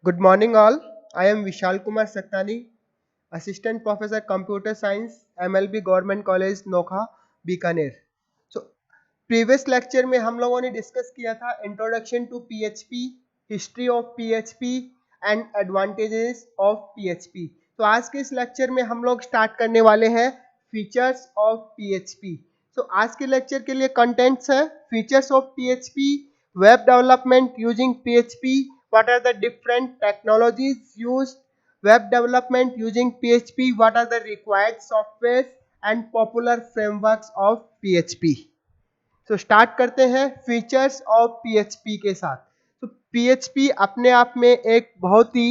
Good morning, all. I am Vishal Kumar Saktani, Assistant Professor Computer Science, MLB Government College, Nokha Bikaner. So, previous lecture में हम लोगों ने discuss किया था introduction to PHP, history of PHP and advantages of PHP. तो आज के इस लेक्चर में हम लोग स्टार्ट करने वाले हैं फीचर्स ऑफ पीएचपी. तो आज के लेक्चर के लिए कंटेंट्स है features of PHP, web development using PHP, what are the different technologies used, web development using PHP, what are the required softwares and popular frameworks of PHP. तो start करते हैं features of PHP के साथ. तो PHP अपने आप में एक बहुत ही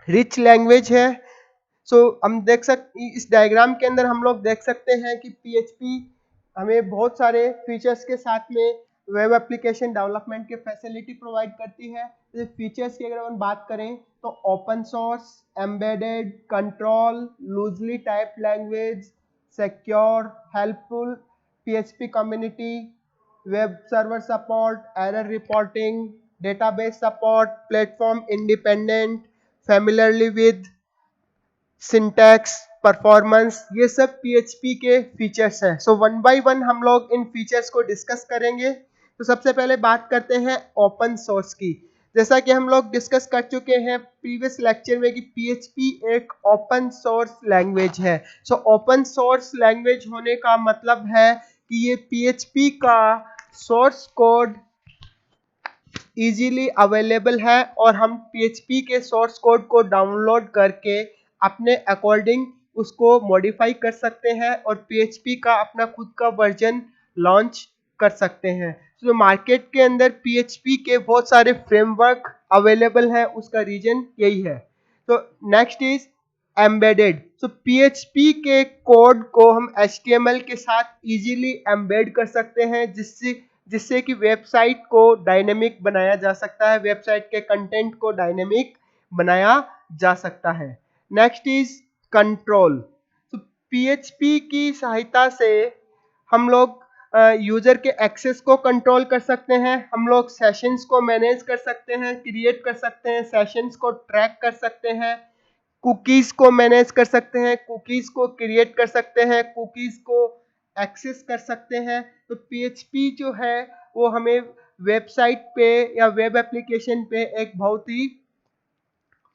रिच लैंग्वेज है. हम देख सकते इस डायग्राम के अंदर हम लोग देख सकते हैं कि PHP हमें बहुत सारे फीचर्स के साथ में वेब एप्लीकेशन डेवलपमेंट के फैसिलिटी प्रोवाइड करती है. जैसे फीचर्स की अगर हम बात करें तो open source, embedded, control, loosely type language, secure, helpful, PHP community, web server support, error reporting, database support, platform independent, familiarly with syntax, performance, ये सब PHP के फीचर्स हैं. सो वन बाय वन हम लोग इन फीचर्स को discuss करेंगे. तो सबसे पहले बात करते हैं ओपन सोर्स की. जैसा कि हम लोग डिस्कस कर चुके हैं प्रीवियस लेक्चर में कि PHP एक ओपन सोर्स लैंग्वेज है. सो ओपन सोर्स लैंग्वेज होने का मतलब है कि ये PHP का सोर्स कोड इजीली अवेलेबल है और हम PHP के सोर्स कोड को डाउनलोड करके अपने अकॉर्डिंग उसको मॉडिफाई कर सकते हैं और PHP का अपना खुद का वर्जन लॉन्च कर सकते हैं. तो मार्केट के अंदर PHP के बहुत सारे फ्रेमवर्क अवेलेबल है, उसका रीजन यही है. तो next is embedded. So PHP के कोड को हम HTML के साथ इजीली एम्बेड कर सकते हैं जिससे कि वेबसाइट को डायनेमिक बनाया जा सकता है, वेबसाइट के कंटेंट को डायनेमिक बनाया जा सकता है. Next is control. तो PHP की सहायता से हम लोग यूजर के एक्सेस को कंट्रोल कर सकते हैं, हम लोग सेशंस को मैनेज कर सकते हैं, क्रिएट कर सकते हैं, सेशंस को ट्रैक कर सकते हैं, कुकीज को मैनेज कर सकते हैं, कुकीज को क्रिएट कर सकते हैं, कुकीज को एक्सेस कर सकते हैं. तो PHP जो है वो हमें वेबसाइट पे या वेब एप्लीकेशन पे एक बहुत ही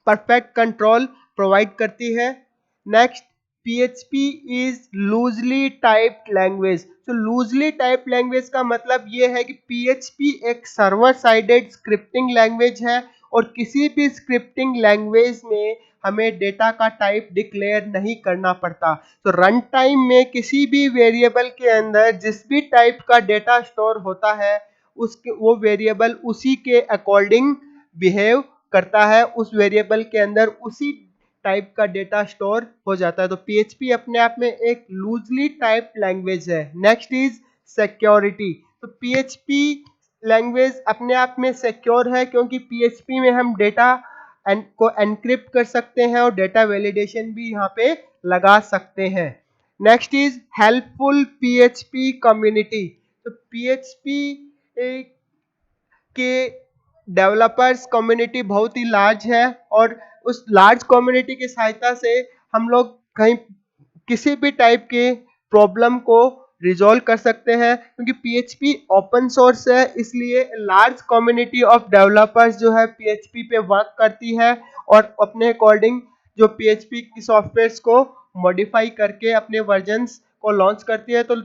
परफेक्ट कंट्रोल प्रोवाइड करती है. Next, PHP is loosely typed language. तो लूजली टाइप लैंग्वेज का मतलब ये है कि PHP एक सर्वर साइडेड स्क्रिप्टिंग लैंग्वेज है और किसी भी स्क्रिप्टिंग लैंग्वेज में हमें डेटा का टाइप डिक्लेयर नहीं करना पड़ता. तो रन टाइम में किसी भी वेरिएबल के अंदर जिस भी टाइप का डेटा स्टोर होता है उसके वो वेरिएबल उसी के अकॉर्डिंग बिहेव करता है, उस वेरिएबल के अंदर उसी टाइप का डेटा स्टोर हो जाता है. तो PHP अपने आप में एक लूजली टाइप लैंग्वेज है. Next is security. तो PHP लैंग्वेज अपने आप में सिक्योर है क्योंकि PHP में हम डेटा को एनक्रिप्ट कर सकते हैं और डेटा वैलिडेशन भी यहाँ पे लगा सकते हैं. Next is helpful PHP community. तो PHP के डेवलपर्स कम्युनिटी बहुत ही लार्ज है और उस लार्ज कम्युनिटी की सहायता से हम लोग कहीं किसी भी टाइप के प्रॉब्लम को रिजॉल्व कर सकते हैं. क्योंकि PHP ओपन सोर्स है इसलिए लार्ज कम्युनिटी ऑफ डेवलपर्स जो है PHP पे वर्क करती है और अपने अकॉर्डिंग जो PHP की सॉफ्टवेयर्स को मॉडिफाई करके अपने वर्जन्स को लॉन्च करती है. तो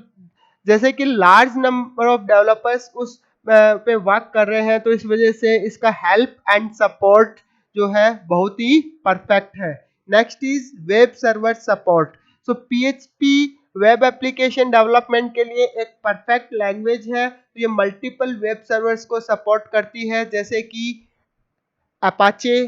जैसे कि लार्ज नंबर ऑफ डेवलपर्स उस पे वर्क कर रहे हैं तो इस वजह से इसका हेल्प एंड सपोर्ट जो है बहुत ही परफेक्ट है. Next is web server support. So PHP web application development के लिए एक परफेक्ट लैंग्वेज है. तो ये मल्टीपल वेब सर्वर्स को सपोर्ट करती है जैसे कि अपाचे,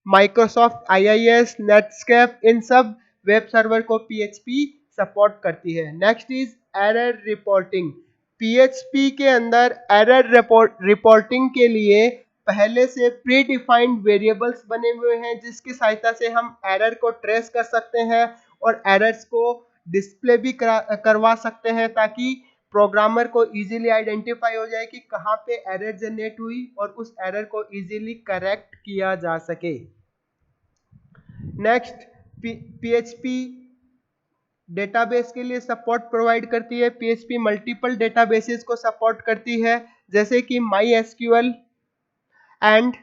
माइक्रोसॉफ्ट IIS, नेटस्केप, इन सब वेब सर्वर को PHP सपोर्ट करती है. Next is error reporting. PHP के अंदर एरर रिपोर्टिंग के लिए पहले से प्री डिफाइंड वेरिएबल्स बने हुए हैं जिसकी सहायता से हम एरर को ट्रेस कर सकते हैं और एरर्स को डिस्प्ले भी करवा सकते हैं ताकि प्रोग्रामर को इजीली आइडेंटिफाई हो जाए कि कहाँ पे एरर जनरेट हुई और उस एरर को इजीली करेक्ट किया जा सके। नेक्स्ट, पीएचपी डेटाबेस के लिए सपोर्ट प्रोवाइड करती है। पीएचपी मल्टीपल डेटाबेसेस को सपोर्ट करती है, जैसे कि my SQL and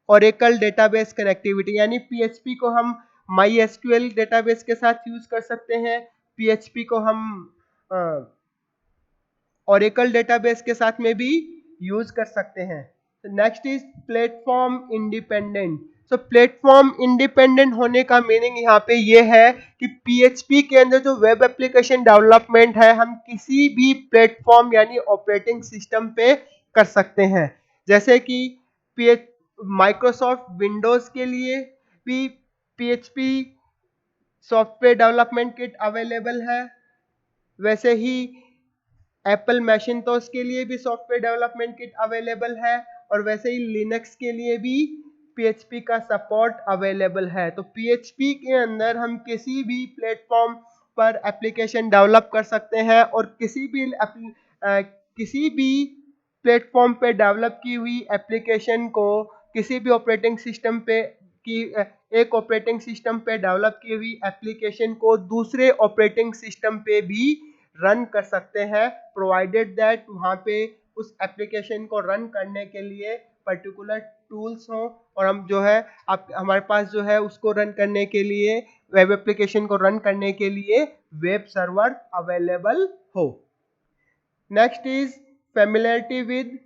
Oracle database connectivity, यानी पीएचपी को हम माई एसक्यूएल डेटाबेस के साथ यूज कर सकते हैं, पीएचपी को हम ओरेकल डेटाबेस के साथ में भी यूज कर सकते हैं। Next is platform independent. So platform independent होने का मीनिंग यहाँ पे ये है कि पीएचपी के अंदर जो वेब एप्लीकेशन डेवलपमेंट है हम किसी भी प्लेटफॉर्म यानी ऑपरेटिंग सिस्टम पे कर सकते हैं। जैसे कि माइक्रोसॉफ्ट विंडोज के लिए भी PHP software development kit available है, वैसे ही एप्पल मैकिन्टोश के लिए भी सॉफ्टवेयर डेवलपमेंट किट अवेलेबल है, और वैसे ही लिनक्स के लिए भी पीएचपी का सपोर्ट अवेलेबल है। तो पीएचपी के अंदर हम किसी भी प्लेटफॉर्म पर एप्लीकेशन डेवलप कर सकते हैं, और किसी भी प्लेटफॉर्म पे डेवलप की हुई एप्लीकेशन को किसी भी ऑपरेटिंग सिस्टम पे की एक ऑपरेटिंग सिस्टम पे डेवलप की हुई एप्लीकेशन को दूसरे ऑपरेटिंग सिस्टम पे भी रन कर सकते हैं, प्रोवाइडेड दैट वहाँ पे उस एप्लीकेशन को रन करने के लिए पर्टिकुलर टूल्स हो, और हम जो है आप हमारे पास जो है उसको रन करने के लिए, वेब एप्लीकेशन को रन करने के लिए वेब सर्वर अवेलेबल हो। Next is familiarity with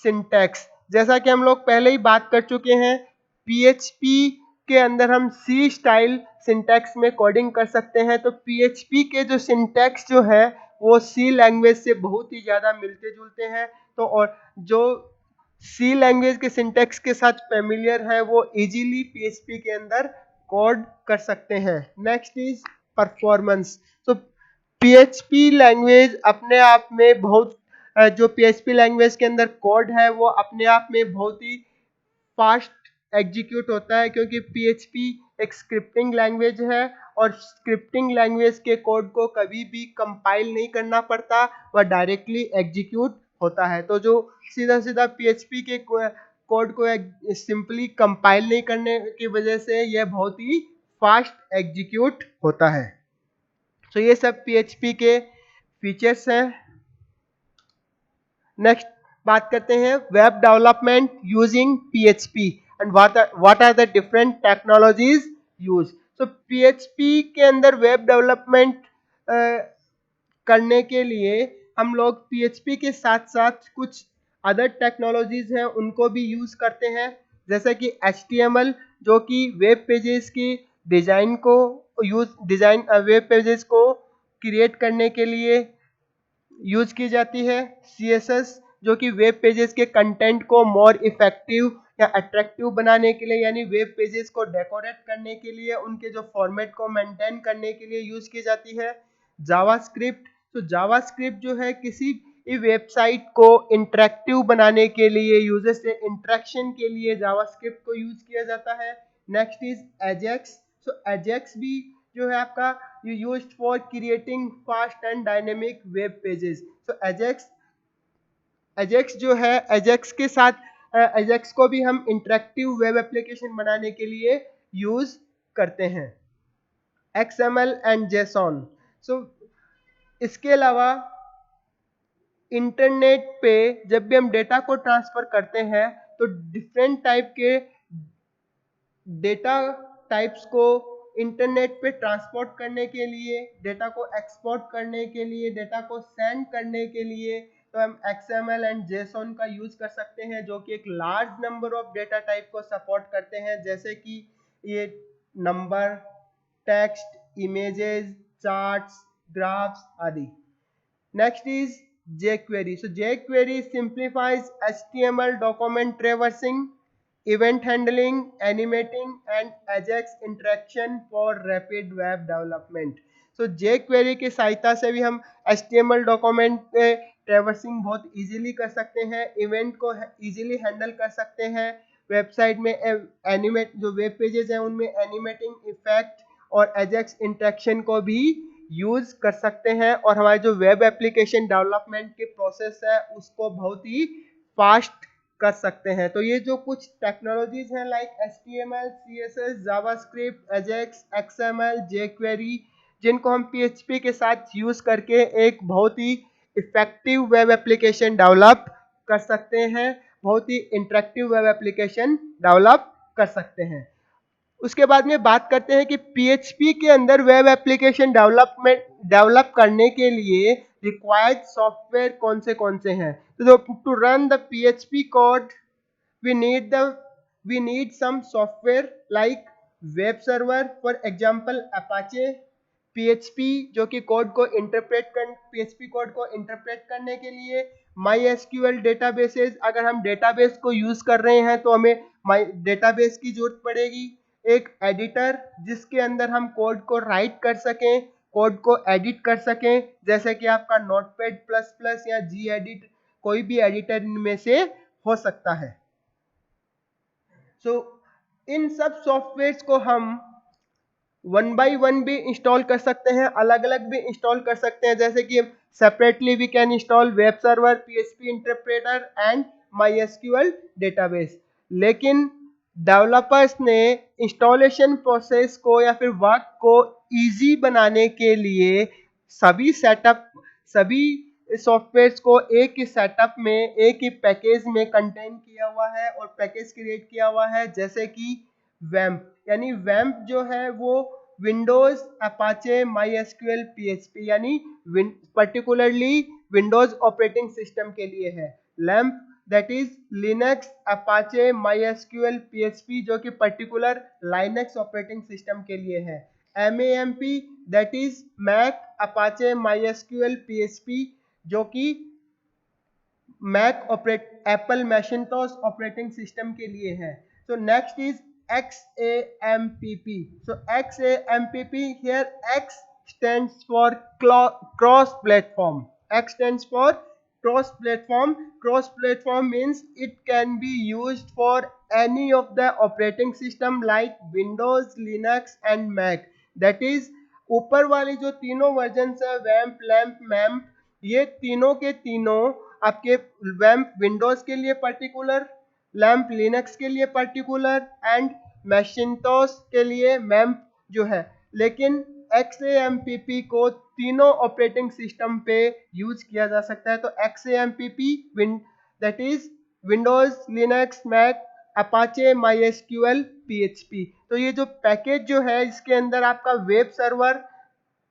syntax. जैसा कि हम लोग पहले ही बात कर चुके हैं, पीएचपी के अंदर हम सी स्टाइल सिंटैक्स में कोडिंग कर सकते हैं। तो पीएचपी के जो सिंटैक्स जो है वो सी लैंग्वेज से बहुत ही ज़्यादा मिलते जुलते हैं। तो और जो सी लैंग्वेज के सिंटैक्स के साथ फेमिलियर है वो इजीली पीएचपी के अंदर कोड कर सकते हैं। Next is performance. तो पीएचपी लैंग्वेज अपने आप में बहुत जो पीएचपी लैंग्वेज के अंदर कोड है वो अपने आप में बहुत ही फास्ट एग्जीक्यूट होता है, क्योंकि पीएचपी एक स्क्रिप्टिंग लैंग्वेज है, और स्क्रिप्टिंग लैंग्वेज के कोड को कभी भी कंपाइल नहीं करना पड़ता, वह डायरेक्टली एग्जीक्यूट होता है। तो जो सीधा सीधा पीएचपी के कोड को सिंपली कंपाइल नहीं करने की वजह से यह बहुत ही फास्ट एग्जीक्यूट होता है। तो ये सब पीएचपी के फीचर्स हैं। नेक्स्ट बात करते हैं web development using PHP and what are the different technologies use. तो पीएचपी के अंदर वेब डेवलपमेंट करने के लिए हम लोग पीएचपी के साथ साथ कुछ अदर टेक्नोलॉजीज हैं उनको भी यूज करते हैं, जैसे कि एचटीएमएल जो कि वेब पेजेस की डिजाइन को वेब पेजेस को क्रिएट करने के लिए यूज की जाती है। सीएसएस जो कि वेब पेजेस के कंटेंट को मोर इफेक्टिव या अट्रैक्टिव बनाने के लिए, यानी वेब पेजेस को डेकोरेट करने के लिए, उनके जो फॉर्मेट को मेंटेन करने के लिए यूज की जाती है। जावास्क्रिप्ट, तो जावास्क्रिप्ट जो है किसी वेबसाइट को इंटरेक्टिव बनाने के लिए, यूजर से इंटरेक्शन के लिए जावास्क्रिप्ट को यूज किया जाता है। Next is Ajax. So Ajax भी जो है आपका used for creating fast and dynamic web pages. तो एजेक्स जो है, एजेक्स के साथ एजेक्स को भी हम इंटरेक्टिव वेब एप्लीकेशन बनाने के लिए यूज करते हैं। XML and JSON। सो इसके अलावा इंटरनेट पे जब भी हम डेटा को ट्रांसफर करते हैं तो डिफरेंट टाइप के डेटा टाइप्स को इंटरनेट पे ट्रांसपोर्ट करने के लिए, डेटा को एक्सपोर्ट करने के लिए, डेटा को सेंड करने के लिए, तो हम XML एंड JSON का यूज कर सकते हैं, जो कि एक large number of data type को सपोर्ट करते हैं, जैसे कि ये number, text, images, charts, graphs आदि। Next is jQuery. So jQuery simplifies HTML document traversing, event handling, animating and AJAX interaction for rapid web development. So jQuery की सहायता से भी हम HTML डॉक्यूमेंट पे ट्रेवर्सिंग बहुत इजीली कर सकते हैं, इवेंट को इजीली हैंडल कर सकते हैं, वेबसाइट में एनिमेट जो वेब पेजेस हैं उनमें एनिमेटिंग इफेक्ट और एजेक्स इंटरेक्शन को भी यूज कर सकते हैं और हमारे जो वेब एप्लीकेशन डेवलपमेंट के प्रोसेस है उसको बहुत ही फास्ट कर सकते हैं। तो ये जो कुछ टेक्नोलॉजीज हैं like HTML, CSS, JavaScript, Ajax, XML, jQuery, जिनको हम PHP के साथ यूज करके एक बहुत ही इफेक्टिव वेब एप्लीकेशन डेवलप कर सकते हैं, बहुत ही इंटरेक्टिव वेब एप्लीकेशन डेवलप कर सकते हैं। उसके बाद में बात करते हैं कि PHP के अंदर वेब एप्लीकेशन डेवलप करने के लिए रिक्वायर्ड सॉफ्टवेयर कौन से हैं। तो to run the PHP code we need the we need some software like web server, for example Apache, PHP जो कि PHP कोड को इंटरप्रेट करने के लिए MySQL डेटाबेसेस, अगर हम डेटाबेस को यूज कर रहे हैं तो हमें डेटाबेस की जरूरत पड़ेगी। एक एडिटर जिसके अंदर हम कोड को राइट कर सकें, कोड को एडिट कर सकें, जैसे कि आपका नोटपैड प्लस प्लस या जी एडिट, कोई भी एडिटर इनमें से हो सकता है। इन सब सॉफ्टवेयर्स को हम वन बाय वन भी इंस्टॉल कर सकते हैं, अलग अलग भी इंस्टॉल कर सकते हैं, जैसे कि separately we can install web server, PHP interpreter and MySQL database. लेकिन डेवलपर्स ने इंस्टॉलेशन प्रोसेस को या फिर वर्क को इजी बनाने के लिए सभी सॉफ्टवेयर्स को एक ही सेटअप में, एक ही पैकेज में कंटेन किया हुआ है और पैकेज क्रिएट किया हुआ है, जैसे कि वैम्प। यानी वैम्प जो है वो विंडोज, अपाचे, MySQL, PHP यानी पर्टिकुलरली विंडोज ऑपरेटिंग सिस्टम के लिए है। Lamp that is Linux, Apache, MySQL, PHP जो कि पर्टिकुलर लाइनक्स ऑपरेटिंग सिस्टम के लिए है। MAMP that is Mac, Apache, MySQL, PHP जो कि एप्पल मैकिन्टॉश ऑपरेटिंग सिस्टम के लिए है। So next is XAMPP. So XAMPP here, X stands for cross platform. X stands for cross platform. Cross platform means it can be used for any of the operating system like Windows, Linux and Mac. That is ऊपर वाली जो तीनों version है वैम्प, lamp, मैम्प, ये तीनों के तीनों आपके वैम्प विंडोज के लिए पर्टिकुलर, लैम्प लिनक्स के लिए पर्टिकुलर एंड मैकिन्टॉश के लिए मैम्प जो है। लेकिन XAMPP को तीनों ऑपरेटिंग सिस्टम पे यूज किया जा सकता है। तो XAMPP that is Windows, Linux, Mac, Apache, MySQL, PHP। तो ये जो पैकेज जो है इसके अंदर आपका web server,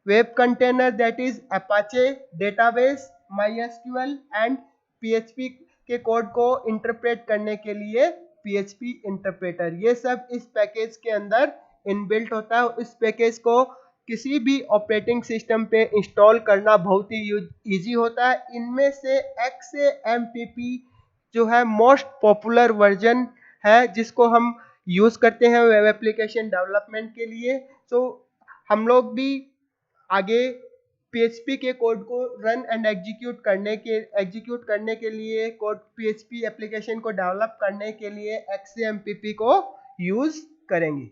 web container that is Apache, database, MySQL and PHP के कोड को इंटरप्रेट करने के लिए PHP इंटरप्रेटर, ये सब इस पैकेज के अंदर इनबिल्ट होता है। इस पैकेज को किसी भी ऑपरेटिंग सिस्टम पे इंस्टॉल करना बहुत ही इजी होता है। इनमें से XAMPP जो है मोस्ट पॉपुलर वर्जन है जिसको हम यूज करते हैं वेब एप्लीकेशन डेवलपमेंट के लिए। तो हम लोग भी आगे PHP के कोड को रन एंड एग्जीक्यूट करने के लिए, कोड PHP एप्लीकेशन को डेवलप करने के लिए XAMPP को यूज करेंगे।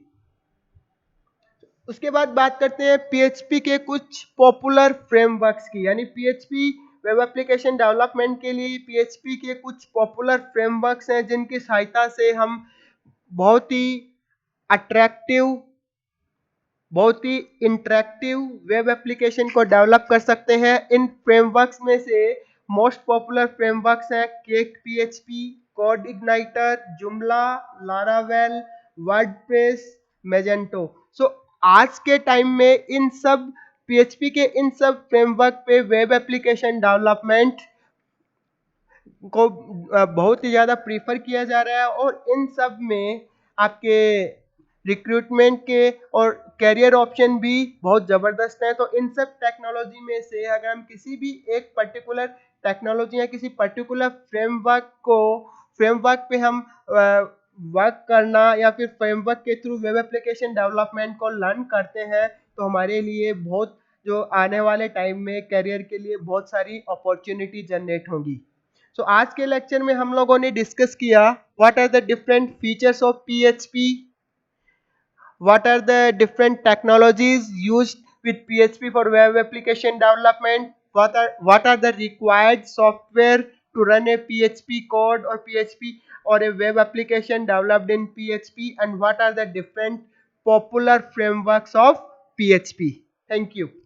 उसके बाद बात करते हैं PHP के कुछ पॉपुलर फ्रेमवर्क्स की। यानी PHP वेब एप्लीकेशन डेवलपमेंट के लिए PHP के कुछ पॉपुलर फ्रेमवर्क्स हैं जिनकी सहायता से हम बहुत ही अट्रैक्टिव, बहुत ही इंटरेक्टिव वेब एप्लीकेशन को डेवलप कर सकते हैं। इन फ्रेमवर्क्स में से मोस्ट पॉपुलर फ्रेमवर्क्स हैं केक PHP, कोड इग्नाइटर, जुमला, लारावेल, वर्डप्रेस, मैजेंटो। सो आज के टाइम में इन सब PHP के इन सब फ्रेमवर्क पे वेब एप्लीकेशन डेवलपमेंट को बहुत ही ज़्यादा प्रीफर किया जा रहा है और इन सब में आपके रिक्रूटमेंट के और कैरियर ऑप्शन भी बहुत ज़बरदस्त है। तो इन सब टेक्नोलॉजी में से अगर हम किसी भी एक पर्टिकुलर टेक्नोलॉजी या किसी पर्टिकुलर फ्रेमवर्क पे हम वर्क करना या फिर फ्रेमवर्क के थ्रू वेब एप्लीकेशन डेवलपमेंट को लर्न करते हैं तो हमारे लिए बहुत, जो आने वाले टाइम में कैरियर के लिए बहुत सारी अपॉर्चुनिटी जनरेट होंगी। सो आज के लेक्चर में हम लोगों ने डिस्कस किया what are the different features of PHP, what are the different technologies used with PHP for web application development? What are the required software to run a PHP code or PHP or a web application developed in PHP, and what are the different popular frameworks of PHP? Thank you.